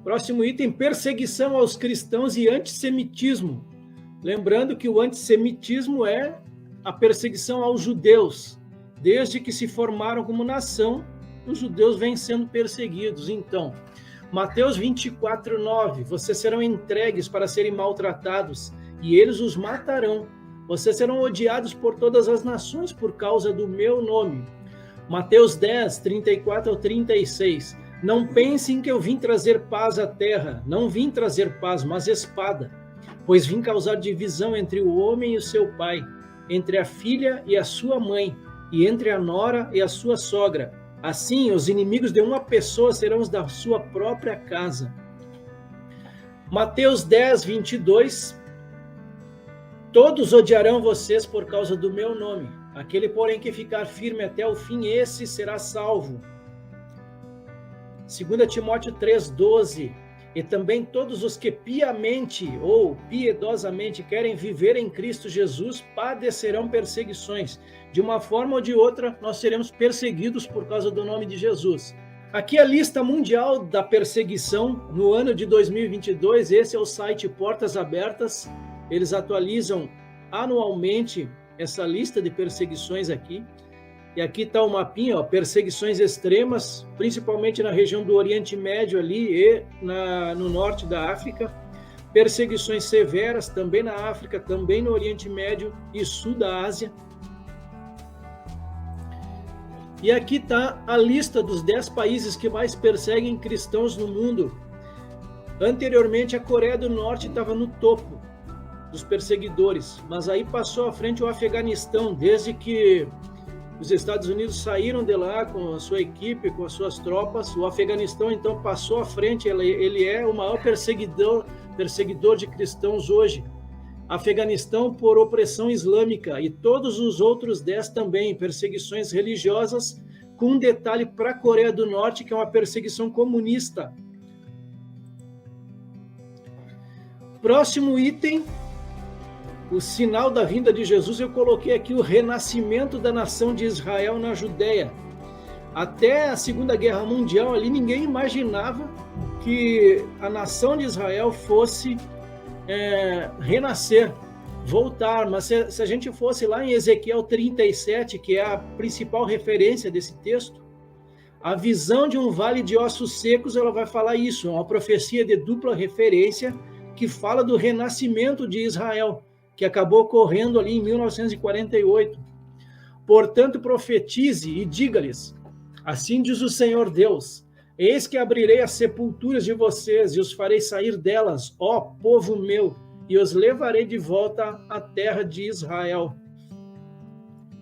Próximo item, perseguição aos cristãos e antissemitismo. Lembrando que o antissemitismo é a perseguição aos judeus. Desde que se formaram como nação, os judeus vêm sendo perseguidos. Então, Mateus 24:9, vocês serão entregues para serem maltratados, e eles os matarão. Vocês serão odiados por todas as nações por causa do meu nome. Mateus 10:34-36, não pensem que eu vim trazer paz à terra. Não vim trazer paz, mas espada. Pois vim causar divisão entre o homem e o seu pai, entre a filha e a sua mãe, e entre a nora e a sua sogra. Assim, os inimigos de uma pessoa serão os da sua própria casa. Mateus 10:22, todos odiarão vocês por causa do meu nome. Aquele, porém, que ficar firme até o fim, esse será salvo. 2 Timóteo 3:12, e também todos os que piamente ou piedosamente querem viver em Cristo Jesus padecerão perseguições. De uma forma ou de outra, nós seremos perseguidos por causa do nome de Jesus. Aqui a lista mundial da perseguição no ano de 2022, esse é o site Portas Abertas, eles atualizam anualmente essa lista de perseguições aqui. E aqui está o mapinha, ó, perseguições extremas, principalmente na região do Oriente Médio ali e no norte da África. Perseguições severas também na África, também no Oriente Médio e sul da Ásia. E aqui está a lista dos 10 países que mais perseguem cristãos no mundo. Anteriormente, a Coreia do Norte estava no topo dos perseguidores, mas aí passou à frente o Afeganistão, desde que os Estados Unidos saíram de lá com a sua equipe, com as suas tropas. O Afeganistão, então, passou à frente. Ele é o maior perseguidor de cristãos hoje. Afeganistão por opressão islâmica e todos os outros 10 também, perseguições religiosas, com um detalhe para a Coreia do Norte, que é uma perseguição comunista. Próximo item, o sinal da vinda de Jesus, eu coloquei aqui o renascimento da nação de Israel na Judéia. Até a Segunda Guerra Mundial, ali ninguém imaginava que a nação de Israel fosse renascer, voltar. Mas se a gente fosse lá em Ezequiel 37, que é a principal referência desse texto, a visão de um vale de ossos secos, ela vai falar isso, é uma profecia de dupla referência que fala do renascimento de Israel, que acabou ocorrendo ali em 1948. Portanto, profetize e diga-lhes, assim diz o Senhor Deus, eis que abrirei as sepulturas de vocês e os farei sair delas, ó povo meu, e os levarei de volta à terra de Israel.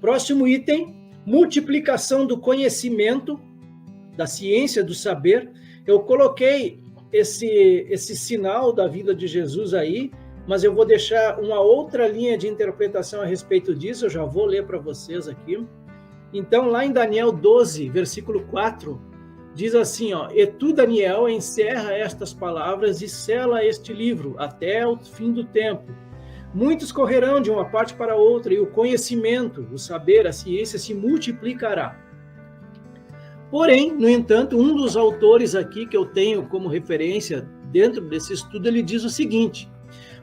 Próximo item, multiplicação do conhecimento, da ciência, do saber. Eu coloquei esse sinal da vinda de Jesus aí, mas eu vou deixar uma outra linha de interpretação a respeito disso, eu já vou ler para vocês aqui. Então, lá em Daniel 12, versículo 4, diz assim, ó, e tu, Daniel, encerra estas palavras e sela este livro até o fim do tempo. Muitos correrão de uma parte para outra, e o conhecimento, o saber, a ciência se multiplicará. Porém, no entanto, um dos autores aqui que eu tenho como referência dentro desse estudo, ele diz o seguinte: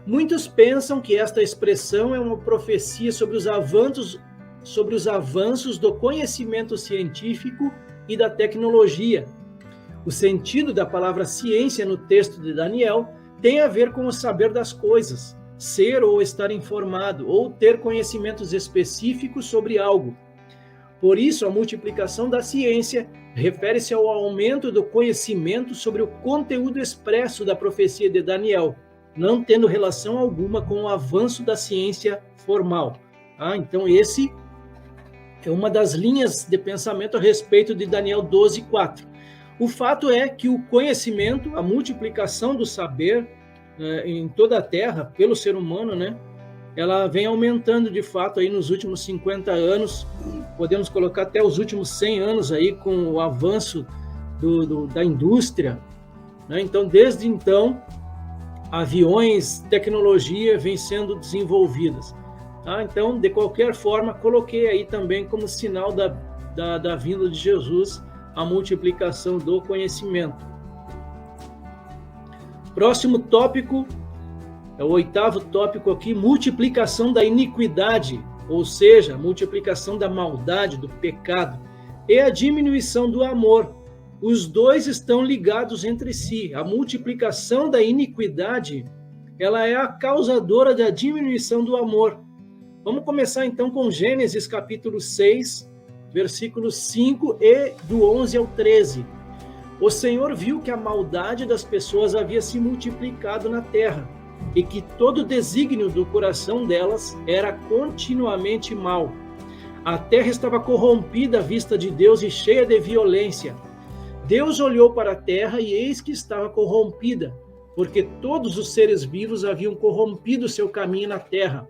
muitos pensam que esta expressão é uma profecia sobre os avanços do conhecimento científico e da tecnologia. O sentido da palavra ciência no texto de Daniel tem a ver com o saber das coisas, ser ou estar informado, ou ter conhecimentos específicos sobre algo. Por isso, a multiplicação da ciência refere-se ao aumento do conhecimento sobre o conteúdo expresso da profecia de Daniel, não tendo relação alguma com o avanço da ciência formal. Então, esse é uma das linhas de pensamento a respeito de Daniel 12:4. O fato é que o conhecimento, a multiplicação do saber em toda a Terra, pelo ser humano, né, ela vem aumentando de fato aí nos últimos 50 anos, podemos colocar até os últimos 100 anos aí com o avanço da indústria, né? Então, desde então, aviões, tecnologia vem sendo desenvolvidas. Então, de qualquer forma, coloquei aí também como sinal da vinda de Jesus a multiplicação do conhecimento. Próximo tópico, é o 8º tópico aqui, multiplicação da iniquidade, ou seja, multiplicação da maldade, do pecado, e a diminuição do amor. Os dois estão ligados entre si. A multiplicação da iniquidade, ela é a causadora da diminuição do amor. Vamos começar então com Gênesis capítulo 6, versículos 5 e do 11 ao 13. O Senhor viu que a maldade das pessoas havia se multiplicado na terra e que todo o desígnio do coração delas era continuamente mau. A terra estava corrompida à vista de Deus e cheia de violência. Deus olhou para a terra e eis que estava corrompida, porque todos os seres vivos haviam corrompido seu caminho na terra.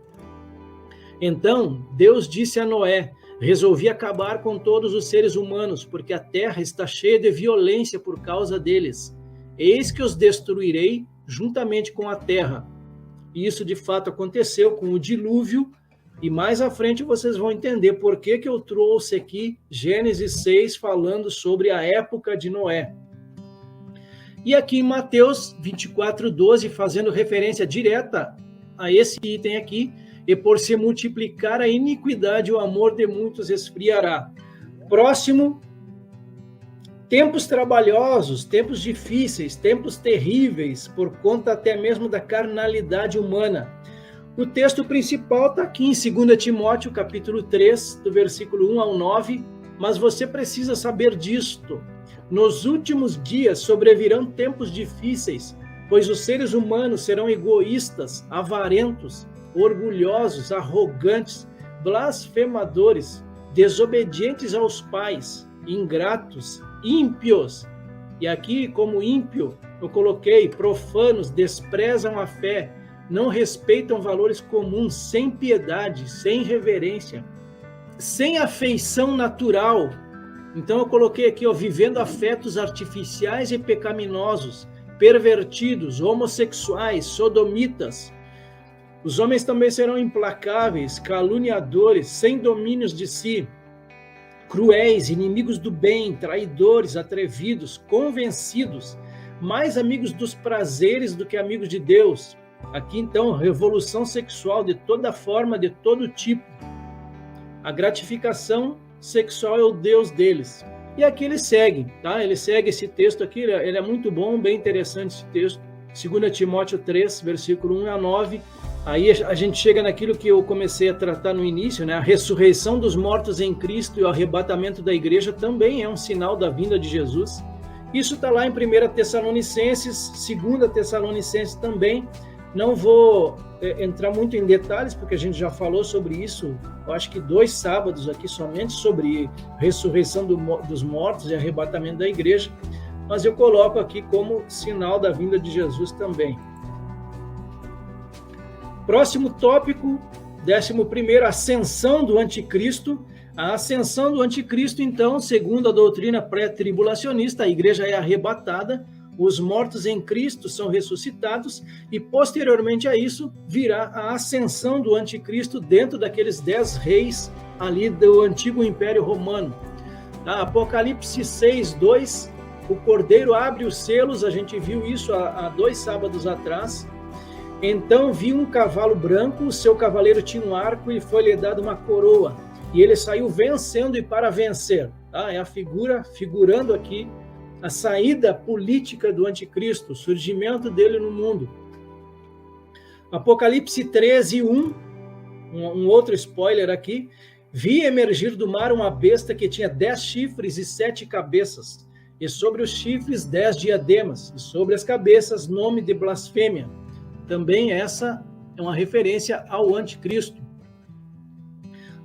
Então Deus disse a Noé: resolvi acabar com todos os seres humanos, porque a terra está cheia de violência por causa deles. Eis que os destruirei juntamente com a terra. E isso de fato aconteceu com o dilúvio, e mais à frente vocês vão entender por que eu trouxe aqui Gênesis 6 falando sobre a época de Noé. E aqui em Mateus 24:12, fazendo referência direta a esse item aqui, e por se multiplicar a iniquidade, o amor de muitos esfriará. Próximo, tempos trabalhosos, tempos difíceis, tempos terríveis, por conta até mesmo da carnalidade humana. O texto principal está aqui em 2 Timóteo, capítulo 3, do versículo 1 ao 9, mas você precisa saber disto. Nos últimos dias sobrevirão tempos difíceis, pois os seres humanos serão egoístas, avarentos, orgulhosos, arrogantes, blasfemadores, desobedientes aos pais, ingratos, ímpios. E aqui, como ímpio, eu coloquei profanos, desprezam a fé, não respeitam valores comuns, sem piedade, sem reverência, sem afeição natural. Então eu coloquei aqui, vivendo afetos artificiais e pecaminosos, pervertidos, homossexuais, sodomitas. Os homens também serão implacáveis, caluniadores, sem domínios de si, cruéis, inimigos do bem, traidores, atrevidos, convencidos, mais amigos dos prazeres do que amigos de Deus. Aqui então, revolução sexual de toda forma, de todo tipo. A gratificação sexual é o Deus deles. E aqui ele segue, tá? Ele segue esse texto aqui, ele é muito bom, bem interessante esse texto. 2 Timóteo 3, versículo 1 a 9. Aí a gente chega naquilo que eu comecei a tratar no início, né? A ressurreição dos mortos em Cristo e o arrebatamento da igreja também é um sinal da vinda de Jesus. Isso está lá em 1 Tessalonicenses, 2 Tessalonicenses também. Não vou entrar muito em detalhes, porque a gente já falou sobre isso, eu acho que 2 sábados aqui somente, sobre ressurreição dos mortos e arrebatamento da igreja, mas eu coloco aqui como sinal da vinda de Jesus também. Próximo tópico, 11º, ascensão do anticristo. A ascensão do anticristo, então, segundo a doutrina pré-tribulacionista, a igreja é arrebatada, os mortos em Cristo são ressuscitados e, posteriormente a isso, virá a ascensão do anticristo dentro daqueles 10 reis ali do antigo Império Romano. Apocalipse 6:2, o Cordeiro abre os selos, a gente viu isso há 2 sábados atrás. Então vi um cavalo branco, o seu cavaleiro tinha um arco e foi-lhe dado uma coroa. E ele saiu vencendo e para vencer. É a figurando aqui a saída política do anticristo, o surgimento dele no mundo. Apocalipse 13:1, um outro spoiler aqui. Vi emergir do mar uma besta que tinha 10 chifres e 7 cabeças, e sobre os chifres 10 diademas, e sobre as cabeças nome de blasfêmia. Também essa é uma referência ao anticristo.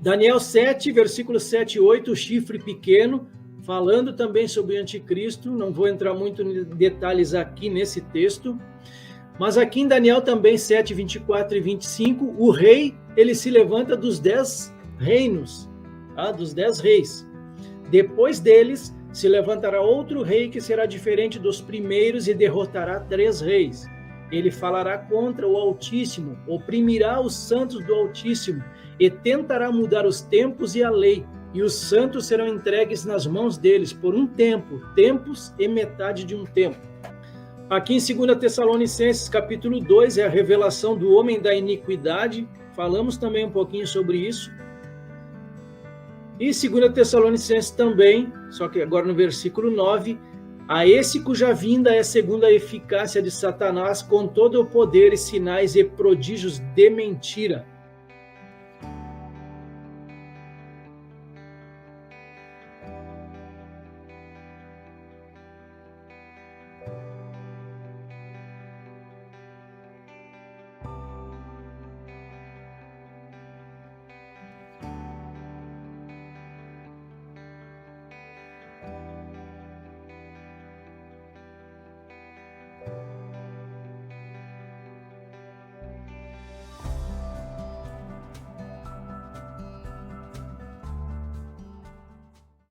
Daniel 7, versículos 7 e 8, o chifre pequeno, falando também sobre o anticristo. Não vou entrar muito em detalhes aqui nesse texto, mas aqui em Daniel também 7, 24 e 25, o rei, ele se levanta dos 10 reinos, dos 10 reis. Depois deles, se levantará outro rei que será diferente dos primeiros e derrotará 3 reis. Ele falará contra o Altíssimo, oprimirá os santos do Altíssimo e tentará mudar os tempos e a lei, e os santos serão entregues nas mãos deles por um tempo, tempos e metade de um tempo. Aqui em 2 Tessalonicenses, capítulo 2, é a revelação do homem da iniquidade. Falamos também um pouquinho sobre isso. E 2 Tessalonicenses também, só que agora no versículo 9, a esse cuja vinda é segundo a eficácia de Satanás, com todo o poder e sinais e prodígios de mentira.